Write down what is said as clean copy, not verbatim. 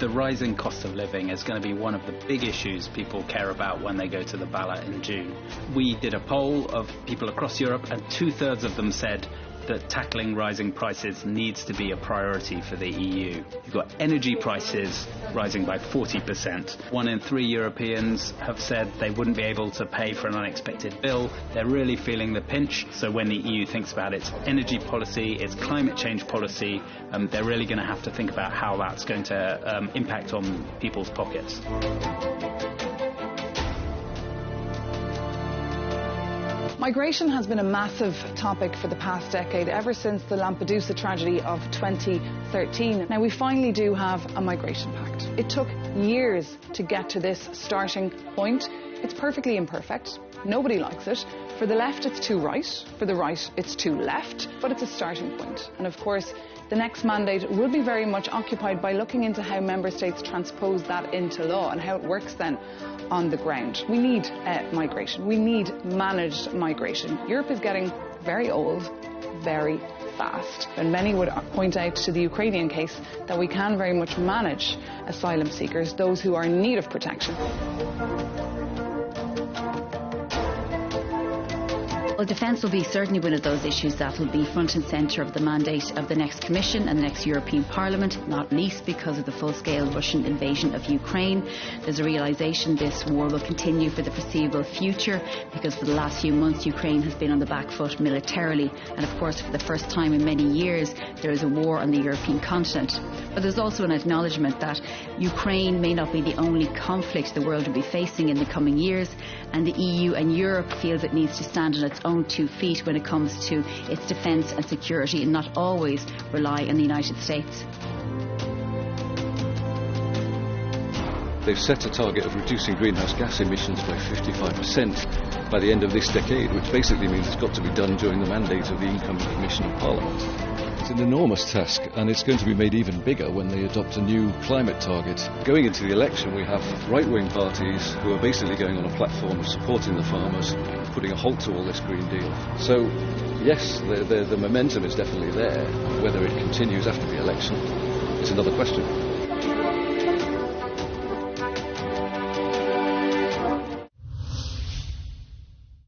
The rising cost of living is going to be one of the big issues people care about when they go to the ballot in June. We did a poll of people across Europe, and 2/3 of them said that tackling rising prices needs to be a priority for the EU. You've got energy prices rising by 40%. 1 in 3 Europeans have said they wouldn't be able to pay for an unexpected bill. They're really feeling the pinch. So when the EU thinks about its energy policy, its climate change policy, they're really going to have to think about how that's going to impact on people's pockets. Migration has been a massive topic for the past decade, ever since the Lampedusa tragedy of 2013. Now, we finally do have a migration pact. It took years to get to this starting point. It's perfectly imperfect. Nobody likes it. For the left, it's too right. For the right, it's too left. But it's a starting point. And of course, the next mandate will be very much occupied by looking into how member states transpose that into law and how it works then on the ground. We need migration. We need managed migration. Europe is getting very old, very fast. And many would point out to the Ukrainian case that we can very much manage asylum seekers, those who are in need of protection. Well, defence will be certainly one of those issues that will be front and centre of the mandate of the next Commission and the next European Parliament, not least because of the full-scale Russian invasion of Ukraine. There's a realisation this war will continue for the foreseeable future because for the last few months Ukraine has been on the back foot militarily, and of course for the first time in many years there is a war on the European continent. But there's also an acknowledgement that Ukraine may not be the only conflict the world will be facing in the coming years, and the EU and Europe feels it needs to stand on its own 2 feet when it comes to its defence and security and not always rely on the United States. They've set a target of reducing greenhouse gas emissions by 55% by the end of this decade, which basically means it's got to be done during the mandate of the incoming Commission and Parliament. It's an enormous task, and it's going to be made even bigger when they adopt a new climate target. Going into the election, we have right-wing parties who are basically going on a platform of supporting the farmers, putting a halt to all this Green Deal. So, yes, the momentum is definitely there. Whether it continues after the election is another question.